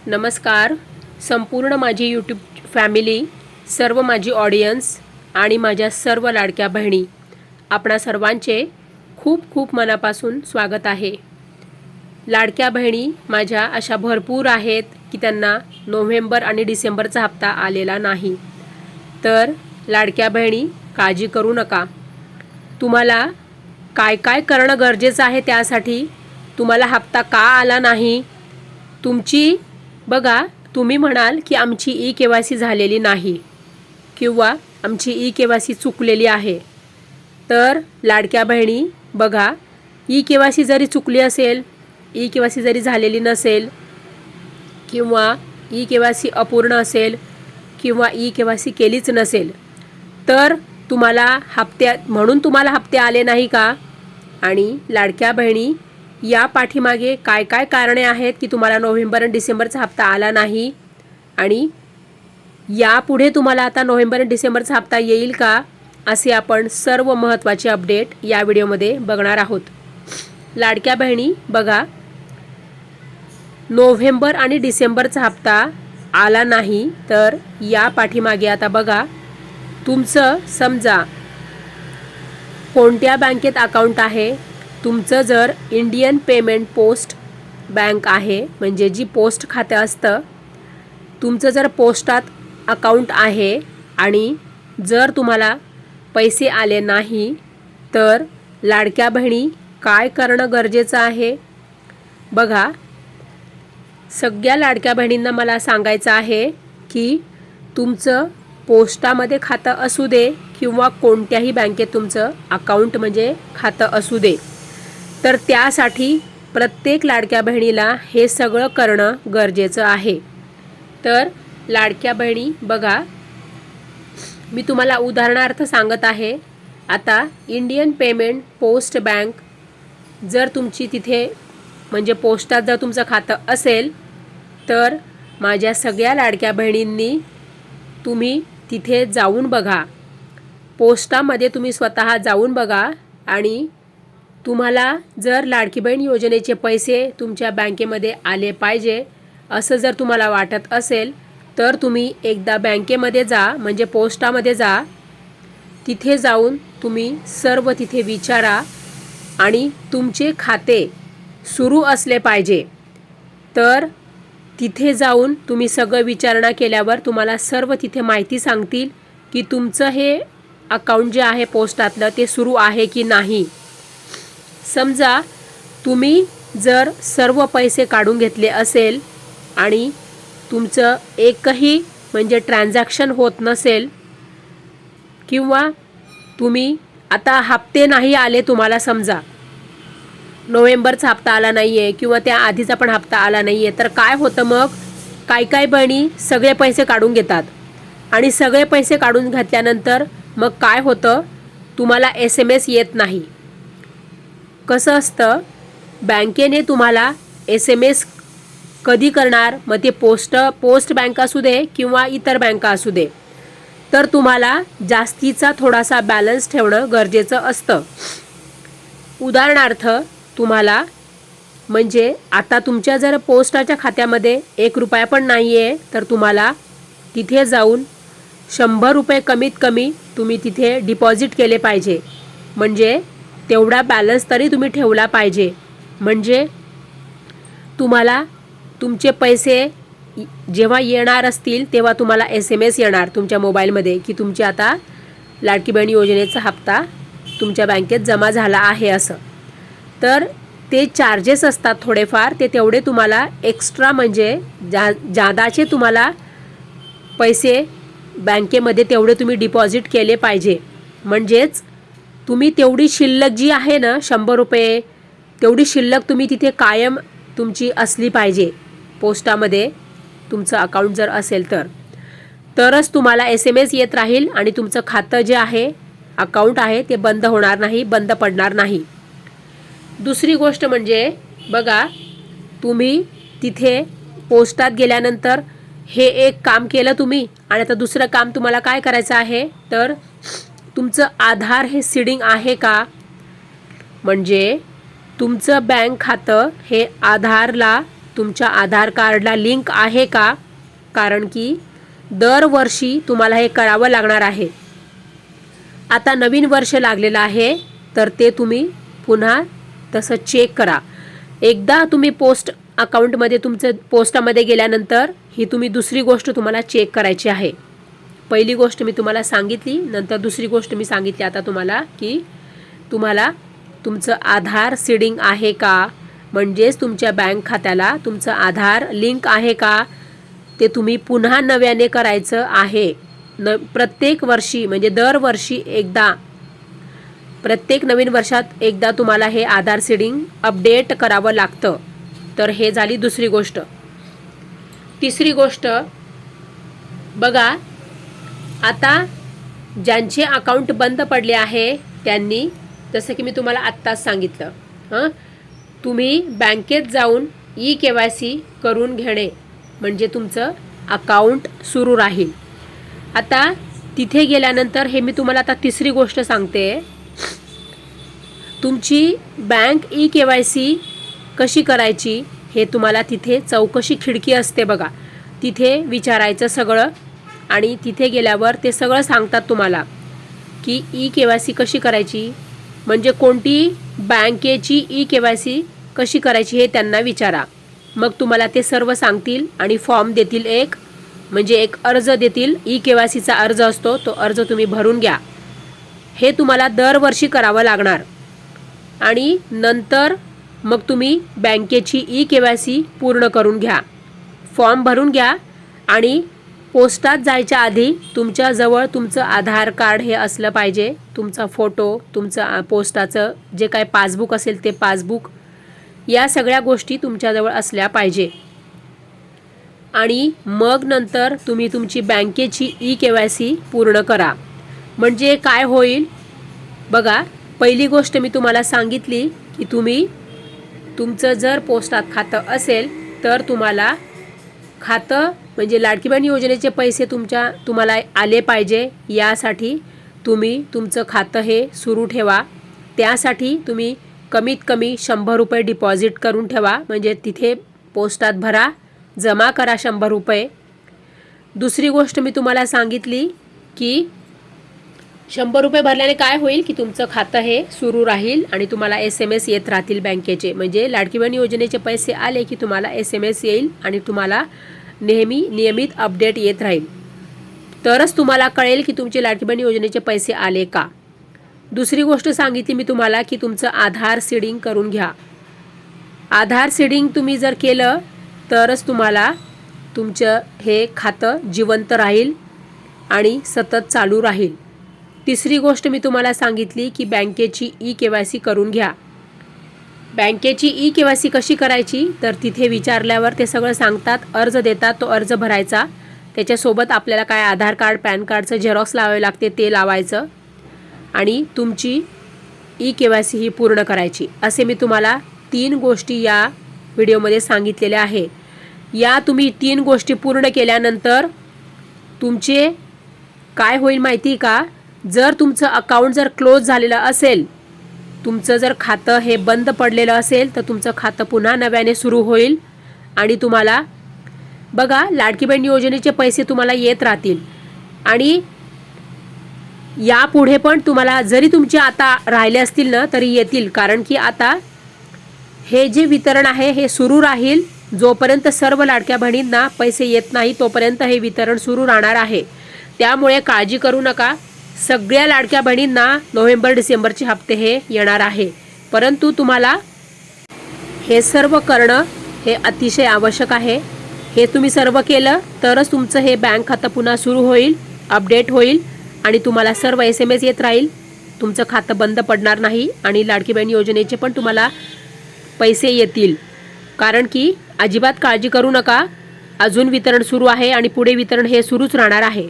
नमस्कार. संपूर्ण माझी यूट्यूब फॅमिली, सर्व माझी ऑडियन्स आणि माझ्या सर्व लाडक्या बहिणी, आपणा सर्वांचे खूप खूप मनापासून स्वागत आहे. लाडक्या बहिणी माझ्या अशा भरपूर आहेत की त्यांना नोव्हेंबर आणि डिसेंबरचा हप्ता आलेला नाही. तर लाडक्या बहिणी, काळजी करू नका. तुम्हाला काय काय करणं गरजेचं आहे, त्यासाठी तुम्हाला हप्ता का आला नाही. तुमची बघा, तुम्ही म्हणाल की आमची ई-KYC झालेली नाही किंवा आमची ई-KYC चुकलेली आहे. तर लाडक्या बहिणी बघा, ई-KYC जरी चुकली असेल, ई-KYC जरी झालेली नसेल किंवा ई-KYC अपूर्ण असेल किंवा ई-KYC केलीच नसेल, तर तुम्हाला तुम्हाला हप्ते आले नाही का. आणि लाडक्या बहिणी, या पाठीमागे काय काय कारणे आहेत की तुम्हाला नोव्हेंबर आणि डिसेंबरचा हप्ता आला नाही, आणि यापुढे तुम्हाला आता नोव्हेंबर आणि डिसेंबरचा हप्ता येईल का, असे आपण सर्व महत्त्वाचे अपडेट या व्हिडिओमध्ये बघणार आहोत. लाडक्या बहिणी बघा, नोव्हेंबर आणि डिसेंबरचा हप्ता आला नाही, तर या पाठीमागे आता बघा, तुमचं समजा कोणत्या बँकेत अकाउंट आहे. तुमचं जर इंडियन पेमेंट पोस्ट बँक आहे, म्हणजे जी पोस्ट खाते असतं, तुमचं जर पोस्टात अकाउंट आहे आणि जर तुम्हाला पैसे आले नाही, तर लाडक्या बहिणी काय करणं गरजेचं आहे. बघा, सगळ्या लाडक्या बहिणींना मला सांगायचं आहे की तुमचं पोस्टामध्ये खातं असू दे किंवा कोणत्याही बँकेत तुमचं अकाउंट म्हणजे खातं असू दे, तर त्यासाठी प्रत्येक लाडक्या बहिणीला हे सगळं करणं गरजेचं आहे. तर लाडक्या बहिणी बघा, मी तुम्हाला उदाहरणार्थ सांगत आहे. आता इंडियन पेमेंट पोस्ट बँक जर तुमची तिथे म्हणजे पोस्टात जर तुमचं खातं असेल, तर माझ्या सगळ्या लाडक्या बहिणींनी तुम्ही तिथे जाऊन बघा. पोस्टामध्ये तुम्ही स्वतः जाऊन बघा, आणि तुम्हाला जर लाडकी बहीण योजनेचे पैसे तुमच्या बँकेमध्ये आले पाहिजे असं जर तुम्हाला वाटत असेल, तर तुम्ही एकदा बँकेमध्ये जा, म्हणजे पोस्टामध्ये जा. तिथे जाऊन तुम्ही सर्व तिथे विचारा, आणि तुमचे खाते सुरू असले पाहिजे. तर तिथे जाऊन तुम्ही सगळं विचारणा केल्यावर तुम्हाला सर्व तिथे माहिती सांगतील की तुमचं हे अकाउंट जे आहे पोस्टातलं ते सुरू आहे की नाही. समजा तुम्ही जर सर्व पैसे काढून घेतले असेल आणि तुमचं एकही म्हणजे ट्रान्झॅक्शन होत नसेल, किंवा तुम्ही आता हप्ते नाही आले, तुम्हाला समजा नोव्हेंबरचा हप्ता आला नाही आहे किंवा त्या आधीचा पण हप्ता आला नाही आहे, तर काय होतं मग, काय बहिणी सगळे पैसे काढून घेतात, आणि सगळे पैसे काढून घेतल्यानंतर मग काय होतं, तुम्हाला SMS येत नाही. कसं असतं, बँकेने तुम्हाला SMS कधी करणार, मग ते पोस्ट बँक असू दे किंवा इतर बँका असू दे, तर तुम्हाला जास्तीचा थोडासा बॅलन्स ठेवणं गरजेचं असतं. उदाहरणार्थ तुम्हाला म्हणजे आता तुमच्या जर पोस्टाच्या खात्यामध्ये 1 रुपया पण नाही आहे, तर तुम्हाला तिथे जाऊन 100 रुपये कमीत कमी तुम्ही तिथे डिपॉझिट केले पाहिजे. म्हणजे तेवढा बॅलन्स तरी तुम्ही ठेवला पाहिजे, म्हणजे तुम्हाला तुमचे पैसे जेव्हा येणार असतील तेव्हा तुम्हाला SMS येणार तुमच्या मोबाईलमध्ये की तुमची आता लाडकी बहीण योजनेचा हप्ता तुमच्या बँकेत जमा झाला आहे असं. तर ते चार्जेस असतात थोडेफार, ते तेवढे तुम्हाला एक्स्ट्रा म्हणजे जादाचे तुम्हाला पैसे बँकेमध्ये तेवढे तुम्ही डिपॉझिट केले पाहिजे. म्हणजेच तुम्ही तेवढी शिल्लक जी आहे ना, 100 रुपये, तेवढी शिल्लक तुम्ही तिथे कायम तुमची असली पाहिजे. पोस्टामध्ये तुमचं अकाउंट जर असेल तरच तुम्हाला SMS येत राहील, आणि तुमचं खातं जे आहे, अकाउंट आहे, ते बंद होणार नाही, बंद पडणार नाही. दुसरी गोष्ट म्हणजे बघा, तुम्ही तिथे पोस्टात गेल्यानंतर हे एक काम केलं तुम्ही, आणि आता दुसरं काम तुम्हाला काय करायचं आहे, तर तुमचं आधार हे सीडिंग आहे का, म्हणजे तुमचं बँक खातं हे आधारला तुमच्या आधार कार्डला लिंक आहे का, कारण की दरवर्षी तुम्हाला हे करावं लागणार आहे. आता नवीन वर्ष लागलेलं आहे तर ते तुम्ही पुन्हा तसं चेक करा. एकदा तुम्ही पोस्ट अकाउंटमध्ये तुमचं पोस्टामध्ये गेल्यानंतर ही तुम्ही दुसरी गोष्ट तुम्हाला चेक करायची आहे. पहिली गोष्ट मी तुम्हाला सांगितली, नंतर दुसरी गोष्ट मी सांगितली आता तुम्हाला की तुम्हाला तुमचं आधार सीडिंग आहे का, म्हणजेच तुमच्या बँक खात्याला तुमचं आधार लिंक आहे का, ते तुम्ही पुन्हा नव्याने करायचं आहे. प्रत्येक वर्षी म्हणजे दरवर्षी एकदा, प्रत्येक नवीन वर्षात एकदा तुम्हाला हे आधार सीडिंग अपडेट करावं लागतं. तर हे झाली दुसरी गोष्ट. तिसरी गोष्ट बघा, आता ज्यांचे अकाउंट बंद पडले आहे त्यांनी, जसं की मी तुम्हाला आत्ताच सांगितलं, तुम्ही बँकेत जाऊन KYC करून घेणे म्हणजे तुमचं अकाउंट सुरू राहील. आता तिथे गेल्यानंतर हे मी तुम्हाला आता तिसरी गोष्ट सांगते. तुमची बँक KYC कशी करायची हे तुम्हाला तिथे चौकशी खिडकी असते बघा, तिथे विचारायचं सगळं आणि तिथे गेल्यावर ते सगळं सांगतात तुम्हाला की KYC कशी करायची, म्हणजे कोणती बँकेची KYC कशी करायची हे त्यांना विचारा. मग तुम्हाला ते सर्व सांगतील आणि फॉर्म देतील, एक म्हणजे एक अर्ज देतील. KYCचा अर्ज असतो, तो अर्ज तुम्ही भरून घ्या. हे तुम्हाला दरवर्षी करावं लागणार आणि नंतर मग तुम्ही बँकेची KYC पूर्ण करून घ्या, फॉर्म भरून घ्या. आणि पोस्टात जायच्या आधी तुमच्याजवळ तुमचं आधार कार्ड हे असलं पाहिजे, तुमचा फोटो, तुमचं पोस्टाचं जे काय पासबुक असेल ते पासबुक, या सगळ्या गोष्टी तुमच्याजवळ असल्या पाहिजे. आणि मग नंतर तुम्ही तुमची बँकेची KYC पूर्ण करा. म्हणजे काय होईल बघा, पहिली गोष्ट मी तुम्हाला सांगितली की तुम्ही तुमचं जर पोस्टात खातं असेल तर तुम्हाला खातं म्हणजे लाडकी बहीण योजनेचे पैसे तुम्हाला आले पाहिजे, यासाठी तुम्ही तुमचं खातं हे सुरू ठेवा. त्यासाठी तुम्ही कमीत कमी 100 रुपये डिपॉझिट करून ठेवा, म्हणजे तिथे पोस्टात भरा, जमा करा 100 रुपये. दुसरी गोष्ट मी तुम्हाला सांगितली की 100 रुपये भरल्याने काय होईल की तुमचं खातं हे सुरू राहील आणि तुम्हाला SMS येत राहतील बँकेचे, म्हणजे लाडकी बहीण योजनेचे पैसे आले की तुम्हाला SMS येईल आणि तुम्हाला नेहमी नियमित अपडेट येत राहील. तरच तुम्हाला कळेल की तुमचे लाडकी बहीण योजनेचे पैसे आले का. दुसरी गोष्ट सांगितली मी तुम्हाला की तुमचं आधार सीडिंग करून घ्या. आधार सीडिंग तुम्ही जर केलं तरच तुम्हाला तुमचं हे खातं जिवंत राहील आणि सतत चालू राहील. तिसरी गोष्ट मी तुम्हाला सांगितली की बँकेची KYC करून घ्या. बँकेची KYC कशी करायची, तर तिथे विचारल्यावर ते सगळं सांगतात, अर्ज देतात, तो अर्ज भरायचा. त्याच्यासोबत आपल्याला काय आधार कार्ड, पॅन कार्डचं झेरॉक्स लावावे लागते ते लावायचं आणि तुमची KYC ही पूर्ण करायची. असे मी तुम्हाला 3 गोष्टी या व्हिडिओमध्ये सांगितलेल्या आहे. या तुम्ही 3 गोष्टी पूर्ण केल्यानंतर तुमचे काय होईल माहिती का, जर तुमचं अकाउंट जर क्लोज झालेलं असेल, तुमचं जर खातं हे बंद पडलेलं असेल तर तुमचं खातं पुन्हा नव्याने सुरू होईल आणि तुम्हाला बघा लाडकी बहीण योजनेचे पैसे तुम्हाला येत राहतील. आणि यापुढे पण तुम्हाला जरी तुमचे आता राहिले असतील ना तरी येतील, कारण की आता हे जे वितरण आहे हे सुरू राहील. जोपर्यंत सर्व लाडक्या बहिणींना पैसे येत नाही तोपर्यंत हे वितरण सुरू राहणार आहे. त्यामुळे काळजी करू नका. सगळ्या लाडक्या बहिणींना नोव्हेंबर-डिसेंबरचे हप्ते हे येणार आहे, परंतु तुम्हाला हे सर्व करणं हे अतिशय आवश्यक आहे. हे तुम्ही सर्व केलं तरच तुमचं हे बँक खातं पुन्हा सुरू होईल, अपडेट होईल आणि तुम्हाला सर्व SMS येत राहील. तुमचं खातं बंद पडणार नाही आणि लाडकी बहीण योजनेचे पण तुम्हाला पैसे येतील. कारण की अजिबात काळजी करू नका, अजून वितरण सुरू आहे आणि पुढे वितरण हे सुरूच राहणार आहे.